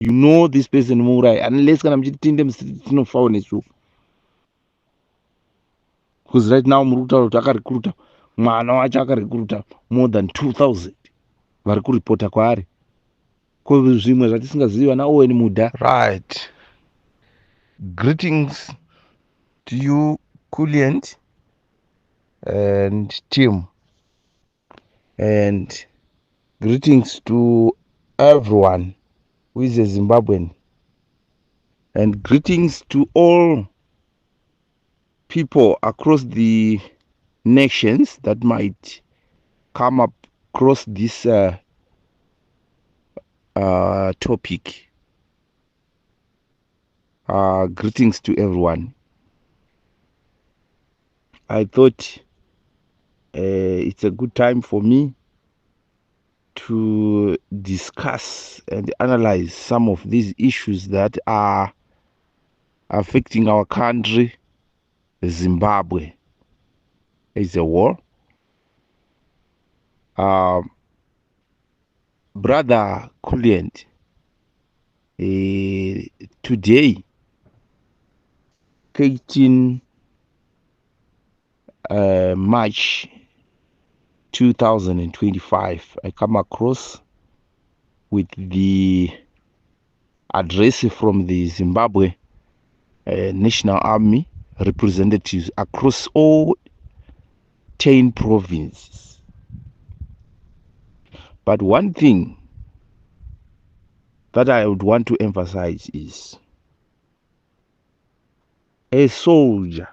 You know this person murai unless kana mchitinde msinofawo nesu. Because right now muri kutaura kuti akarecruita mwana wacho akarecruita more than 2000 vari kuripota kwaari. Ko zvimwe zvatisingaziva na Owen Mudha. Right. Greetings to you, Kuliant and team. And greetings to everyone who is a Zimbabwean. And greetings to all people across the nations that might come up across this topic. Greetings to everyone. I thought it's a good time for me to discuss and analyze some of these issues that are affecting our country, Zimbabwe, as a whole. Brother Kuliant, today, 18 March 2025, I come across with the address from the Zimbabwe National Army representatives across all 10 provinces. But one thing that I would want to emphasize is a soldier,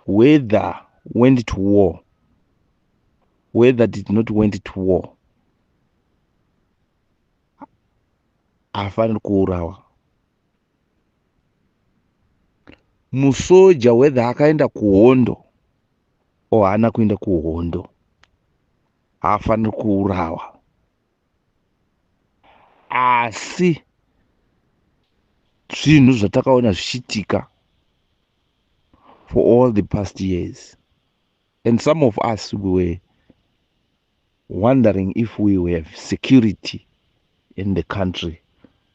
whether went to war, whether did not went to war, afaniri kuurawa. Musoja whether akaenda kuhondo o haana kuenda kuhondo afaniri kuurawa. Asi zvinhu zvatakaona zvichiitika for all the past years, and some of us were wondering if we have security in the country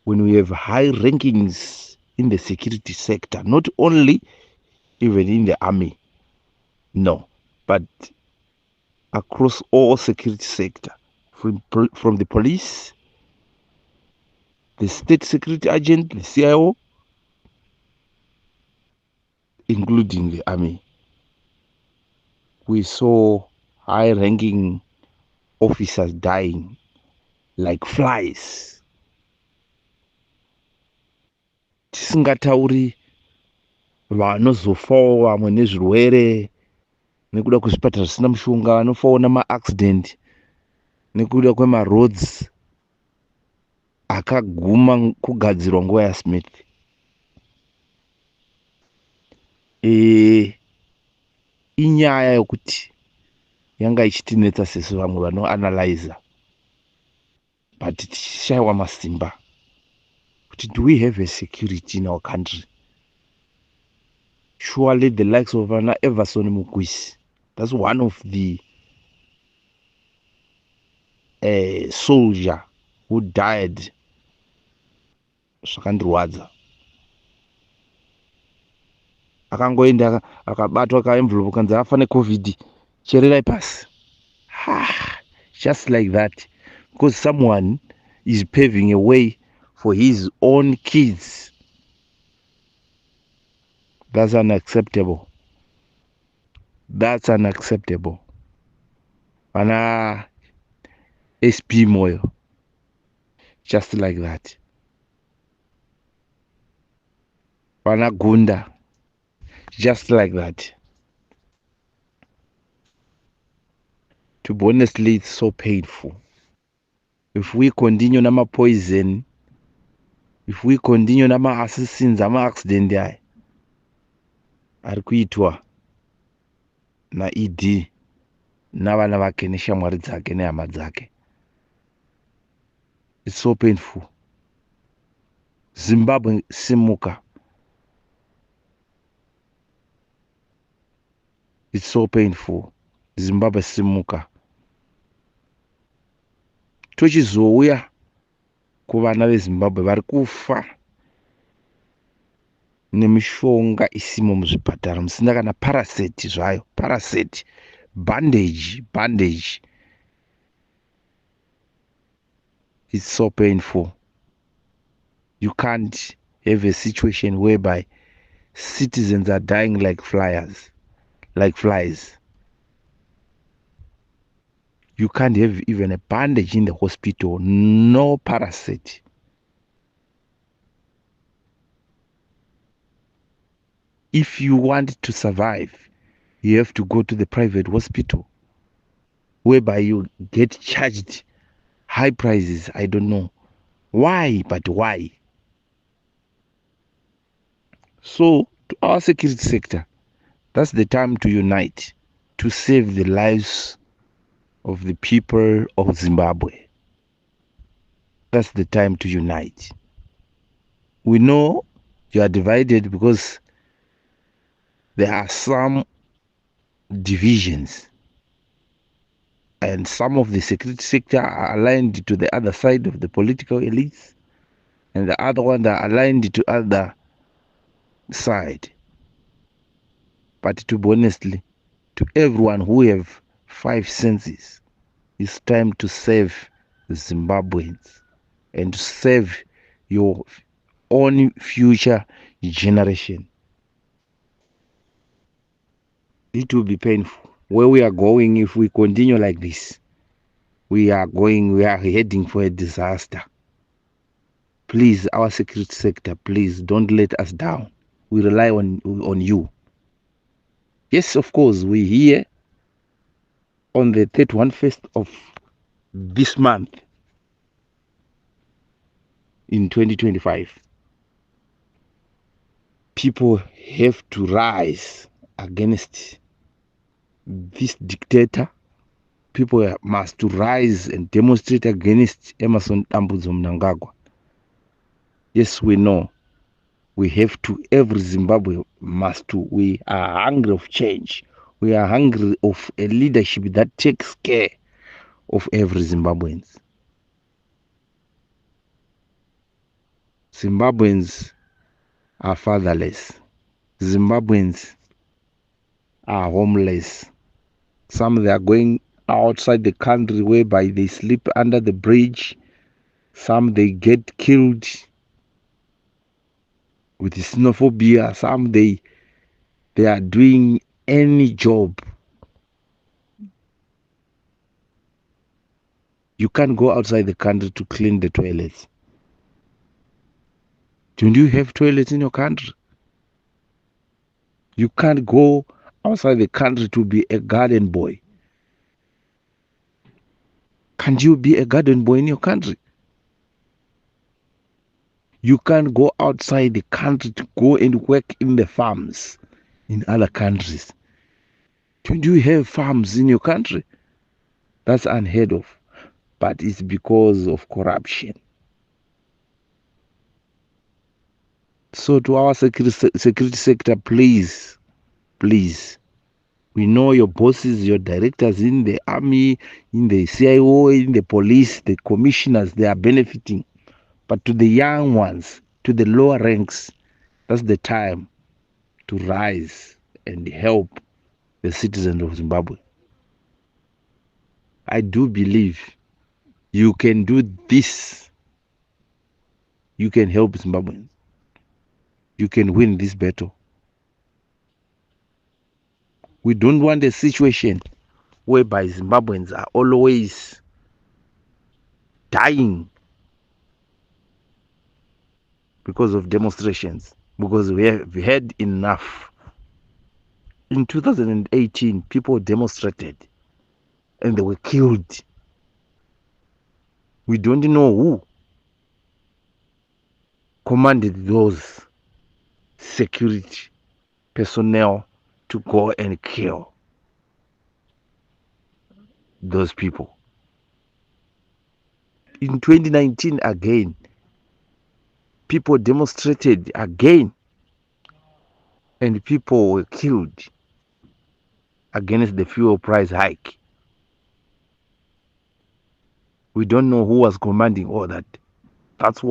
when we have high rankings in the security sector, not only even in the army, no, but across all security sector, from the police, the state security agent, the CIO, including the army. We saw high-ranking officers dying like flies. Tisingatauri vanozofawo vamwe nezvirwere nekuda kwezvipatara zvisina mushonga, vanofawo namaaccident nekuda kwemaroads akaguma kugadzirwa nguva yaSmith. Inyaya yokuti yanga ichitinetsa sesu vamwe vanoanalyza, but tichishayiwa masimba kuti do we have a security in our country? Surely the likes of Everson Mugwisi, that's one of the soldier who died. Zvakandirwadza. Akangoenda akabatwa kaenvelope kanzi afa neCovid, chererai pasi. Just like that, because someone is paving a way for his own kids. That's unacceptable. That's unacceptable. Ana SP Moyo, just like that. Ana Gunda, just like that. To be honestly, it's so painful. If we continue nama poison, if we continue nama assassins, ama accident aya ari kuitwa na ED navana vake neshamwari dzake nehama dzake, it's so painful. Zimbabwe simuka. It's so painful. Zimbabwe simuka. Tochizouya kuvana vezimbabwe vari kufa nemishonga isimo muzvipatara musina kana paraseti zvayo. Paraseti, bandage. It's so painful. You can't have a situation whereby citizens are dying like flies. You can't have even a bandage in the hospital, no parasite. If you want to survive, you have to go to the private hospital, whereby you get charged high prices. I don't know why, but why? So, to our security sector, that's the time to unite, to save the lives of the people of Zimbabwe. That's the time to unite. We know you are divided because there are some divisions, and some of the security sector are aligned to the other side of the political elites, and the other one are aligned to other side. But to be honestly, to everyone who have 5 senses, it's time to save the Zimbabweans and to save your own future generation. It will be painful. Where we are going, if we continue like this, we are heading for a disaster. Please, our security sector, please don't let us down. We rely on you. Yes, of course, we're here on the 31st of this month in 2025. People have to rise against this dictator. People must rise and demonstrate against Emmerson Dambudzo Mnangagwa. Yes, we know. We have to, every Zimbabwe must to. We are hungry of change. We are hungry of a leadership that takes care of every Zimbabwean. Zimbabweans are fatherless. Zimbabweans are homeless. Some they are going outside the country whereby they sleep under the bridge. Some they get killed with xenophobia. Some they are doing any job. You can't go outside the country to clean the toilets. Don't you have toilets in your country? You can't go outside the country to be a garden boy. Can't you be a garden boy in your country? You can't go outside the country to go and work in the farms in other countries. Don't you have farms in your country? That's unheard of. But it's because of corruption. So to our security sector, please, we know your bosses, your directors in the army, in the CIO, in the police, the commissioners, they are benefiting. But to the young ones, to the lower ranks, that's the time to rise and help the citizens of Zimbabwe. I do believe you can do this. You can help Zimbabweans. You can win this battle. We don't want a situation whereby Zimbabweans are always dying because of demonstrations, because we have had enough. In 2018, people demonstrated and they were killed. We don't know who commanded those security personnel to go and kill those people. In 2019 again, people demonstrated again and people were killed against the fuel price hike. We don't know who was commanding all that. That's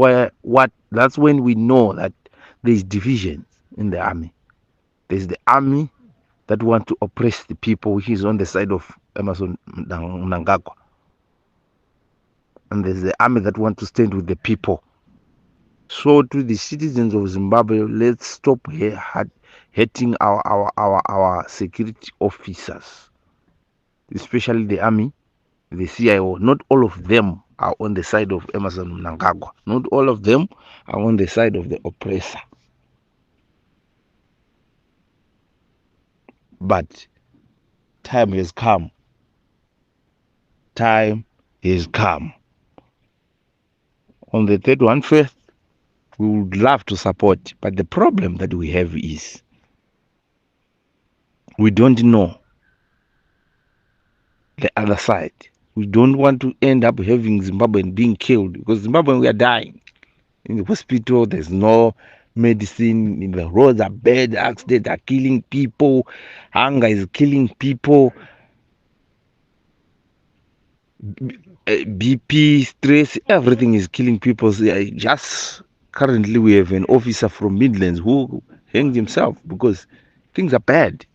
when we know that there's divisions in the army. There's the army that want to oppress the people, which is on the side of Emerson Mnangagwa. And there's the army that want to stand with the people. So to the citizens of Zimbabwe, let's stop hating our security officers, especially the army, the CIO. Not all of them are on the side of Emerson Mnangagwa. Not all of them are on the side of the oppressor. But time has come. Time has come. On the third one first, we would love to support, but the problem that we have is we don't know the other side. We don't want to end up having Zimbabwean being killed, because Zimbabwean, we are dying. In the hospital, there's no medicine. In the roads are bad. Accidents are killing people. Hunger is killing people. BP, stress, everything is killing people. Just currently, we have an officer from Midlands who hanged himself because things are bad.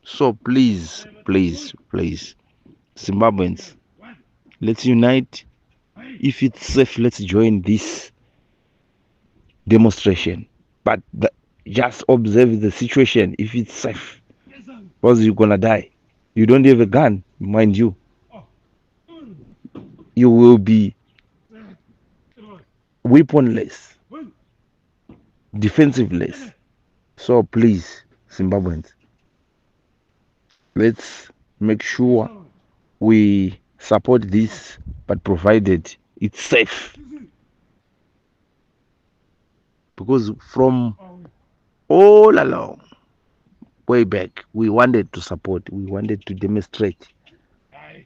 So please, Zimbabweans, let's unite. If it's safe, let's join this demonstration. But just observe the situation. If it's safe, because you're gonna die. You don't have a gun, mind you. You will be weaponless, defensiveless. So please, Zimbabweans, let's make sure we support this, but provided it's safe. Because from all along, way back, we wanted to support, we wanted to demonstrate.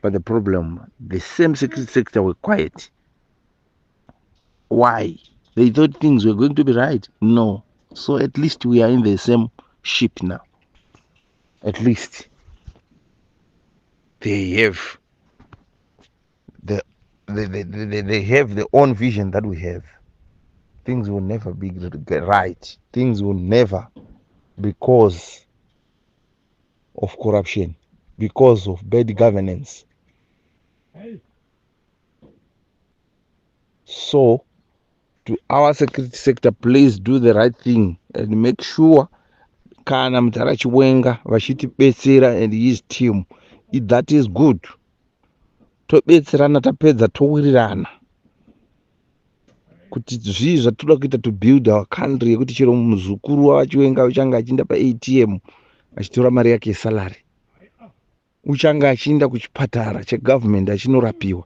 But the problem, the same security sector were quiet. Why? They thought things were going to be right. No. So at least we are in the same ship now. At least they have they have their own vision that we have. Things will never be right. Things will never, because of corruption, because of bad governance. So to our security sector, please do the right thing and make sure kana Mutara Chiwenga vachitibetsera and his team, that is good. Tobetserana tapedza towirirana kuti zvii zvatoda kuita to build our country, yekuti chero muzukuru waChiwenga uchanga achienda paATM achitora mari yake yesalary, uchanga achienda kuchipatara chegovernment achinorapiwa,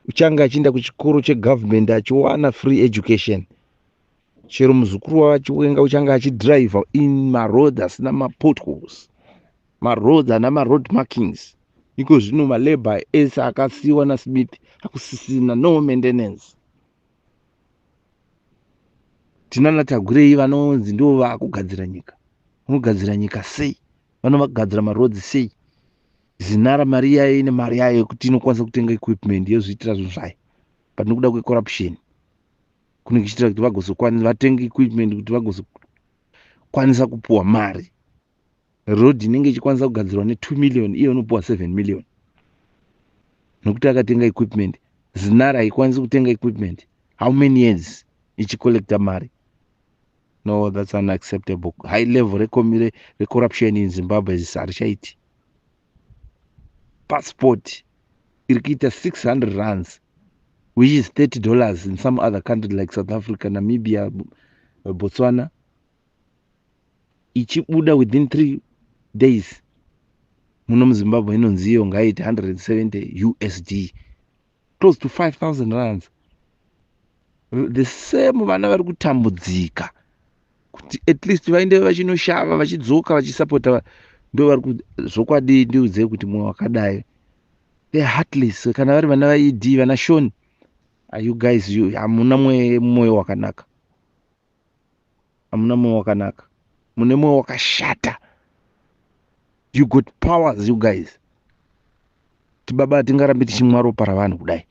uchanga achienda kuchikoro chegovernment achiwana free education. Chero muzukuru waChiwenga uchanga achidrive in maroad asina mapotholes, maroad ana maroad markings. Iko zvino malabor ese akasiyiwa naSmith akusisina, no maintenance. Tinana Tagurei vanonzi ndo vakugadzira nyika. Vanogadzira nyika sei? Vanovagadzira marodzi sei? Zinara mari yayo ine mari yayo yekuti inokwanisa kutenga equipment yozviitira zvinhu zvayo, but nekuda kwecorruption kune kuchitira kuti vatenge equipment kuti vagozokwanisa kupuwa mari. Road inenge ichikwanisa kugadzirwa ne2 million, iyo inopuwa 7 million nokuti akatenga equipment. Zinara haikwanisi kutenga equipment. How many years ichicollecta mari? No, that's unacceptable. High level corruption in Zimbabwe is harichaiti. Passport iri kuita 600 rands, which is $30 in some other countries like South Africa, Namibia, Botswana. Ichibuda within 3 days. Muno muZimbabwe inonzi iyo ngaiti 170 USD, close to 5,000 rands. The same vana vari kutambudzika kuti at least vaende vachinoshava vachidzoka vachisapota, ndo vari kuzvokwadi ndiudze kuti mwoyo wakadai they are heartless. Kana vari vana vaID vana Shoni, you guys, hamuna mwoyo wakanaka, hamuna mwoyo wakanaka, mune mwoyo wakashata. You got powers, you guys. Tibaba tingarambe tichimwa ropa ravanhu kudai.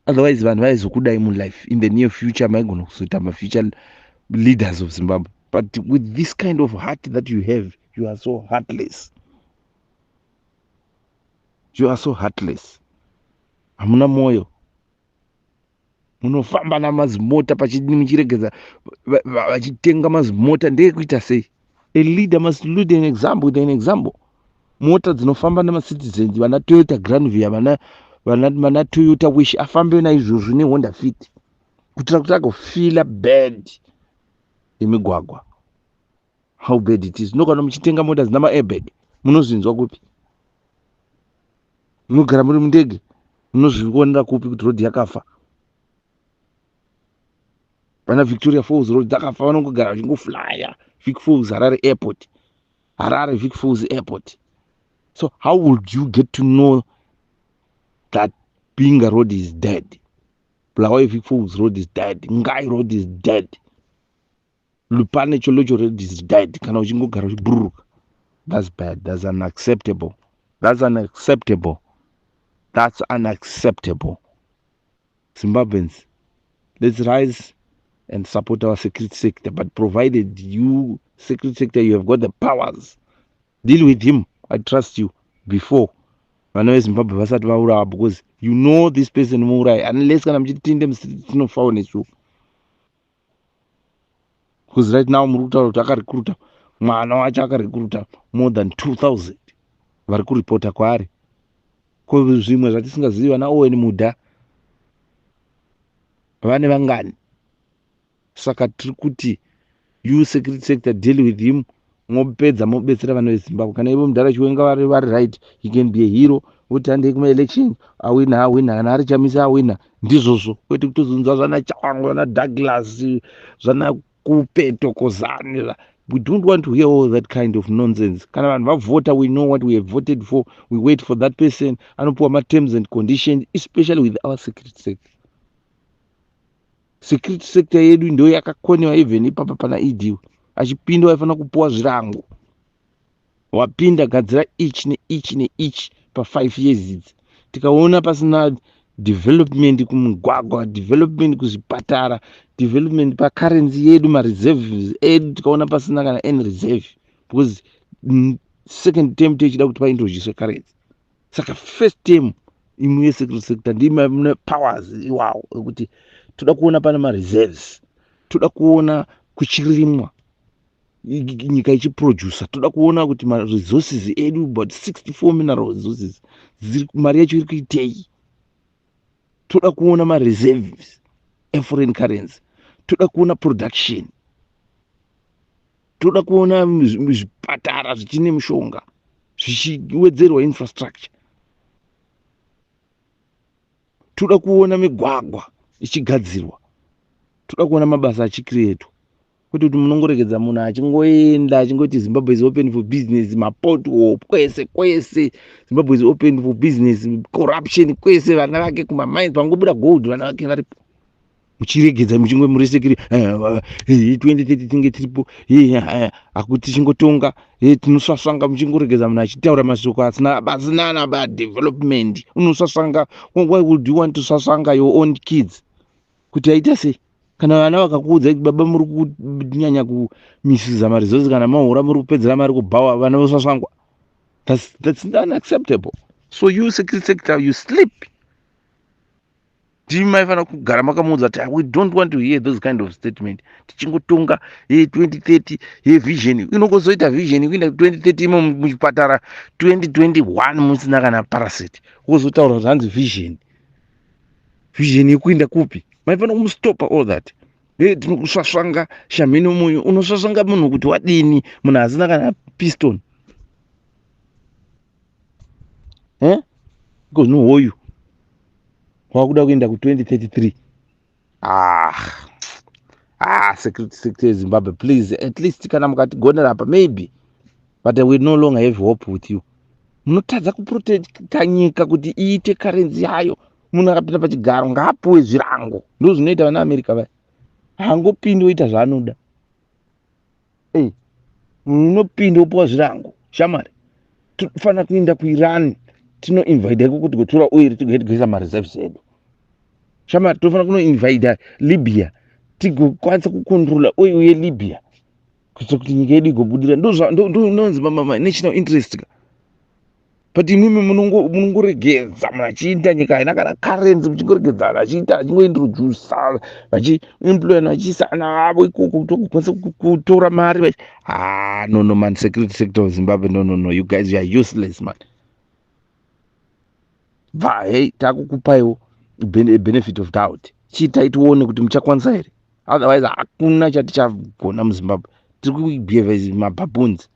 otherwise vanhu vaizokudai mulife in the near future, maigona kuzoita mafuture leaders of Zimbabwe. But with this kind of heart that you have, you are so heartless. You are so heartless. Hamuna moyo. Munofamba namazimota pachidini muchiregedza vachitenga mazimota ndeyekuita sei? A leader must lead an example with an example. Mota dzinofamba namacitizens, vana Toyota Granvia, vana Toyota Wish afambe naizvozvo neHonda Fit kuitira kuti agofila bad yemigwagwa. How bad it is. Nokana muchitenga mota dzina ma-airbag, munozvinzwa kupi? Munogara muri mundege, munozvionera kupi kuti road yakafa? Vana Victoria Falls road dzakafa, vanongogara vachingoflya Vic Falls Harare Airport, Harare Vic Falls Airport. So how would you get to know that Pinga road is dead? Bulawayo Vic Falls road is dead. Ngai road is dead. Lupane Cholocho road is dead. Kana uchingogara uchiburuka. That's bad. That's unacceptable. That's unacceptable. That's unacceptable. Zimbabweans, let's rise and support our security sector. But provided you, security sector, you have got the powers, deal with him. I trust you before. Vana Zimbabwe vasati vaurawa, because you know this person murai unless kana mchitinde msinofawo nesu. Because right now murutaura kuti akarecruita mwana wacho, akarecruita more than 2,000 vari kuripota kwaari. Ko zvimwe zvatisingazivi, vana Owen Mudha vane vangani? Saka tiri kuti you security sector, deal with him. Mopedza mobetsera vana veZimbabwe. Kana ivo Mudhara Chiwenga vari right, he can be a hero. Kuti andei kuma-election awina, kana ari chamisa awina, ndizvozvo. Kwete kutozunzwa zvana Changu, zvana Douglas, zvana Kupeto Kozani. We don't want to hear all that kind of nonsense. Kana vanhu vavhota, we know what we have voted for. We wait for that person. Anopuwa ma-terms and conditions, especially with our security sector. Security sector yedu ndio yakakonewa even ipapa pana ED. Achipinda waifana kupuwa zvirango. Wapinda gadzira each pa 5 years idzi. Tikaona pasina development kumugwagwa, development kuzvipatara, development pa currency yedu, ma reserves edu tikaona pasina kana any reserve, because second term techida kuti paindozhiswe currency. Saka first term imwe security sector ndima mune powers iwawo ekuti toda kuona pana ma reserves, toda kuona kuchirimwa nyika ichiproducer, toda kuona kuti ma resources edu, about 64 mineral resources, mari yacho iri kuitei. Toda kuona ma reserves e foreign currency, toda kuona production, toda kuona zvipatara zvichine mishonga, zvichiwedzerwa infrastructure, toda kuona migwagwa ichigadzirwa, toda kuona mabasa achikreatwa. Kuti munongoregedza munhu achingoenda achingoti Zimbabwe is open for business, mapoto kwese Zimbabwe is open for business, corruption kwese, vana vake kumamines pangobuda gold vana vake varipo. Muchiregedza muchingwe muresekeri 2030 tinge tiripo, akuti chingotonga tinosasanga, muchingoregedza munhu achitaura mashoko asina about development. Unosasanga, why would you want to sasanga your own kids? Kuti aita sei? Kana vana vakakuudza kuti baba muri kunyanya kumisiza maresources, kana mahora muri kupedzera mari kubhawa, vana vosasangwa. That's unacceptable. So you security sector, you sleep. Timaifana kugara makamuudza kuti we don't want to hear those kind of statement. Tichingotonga 2030 vision, inokozoita vision kuenda 2030 imo muchipatara 2021 musina kana parasite, wozotaura kuti hanzi vision yekuenda kupi? Maifana kumustopa all that. Tinokusasanga shamini munyu, unosasanga munhu kuti wadini, munhu asina kana piston. Because no hoyu wakuda kuenda ku 2033. Security sector Zimbabwe, please, at least kana mukatigonera apa maybe, but we no longer have hope with you. Munotadza kuprotect nyika kuti iite currency yayo. Munhu akapinda pachigaro ngaapuwe zvirango. Ndizvo zvinoita vana America vaya. Hangopindi oita zvaanoda. Munhu unopinda opuwa zvirango. Shamari, tinofanira kuenda kuIran, tinoinvite kuti gotora oil tigoisa ma reserves edu. shamari tofana kunoinvaida Libya tigokwanisa kukontrola oil yeLibya kuitira kuti nyika yedu igobudira. Ndonzi national interest ka, but imimi munongoregedza muchiita nyika haina kana currency, muchingoregedza vachiita vachingointrodusa vachiemployana vachiisa ana avo ikoko kuti vagokwanisa kutora mari no man, security sector of Zimbabwe, no, you guys, you are useless man. Hey, takukupaiwo benefit of doubt, chiitai tione kuti muchakwanisa here, otherwise hakuna chatichagona muZimbabwe. Tiri kubehave as mababoons.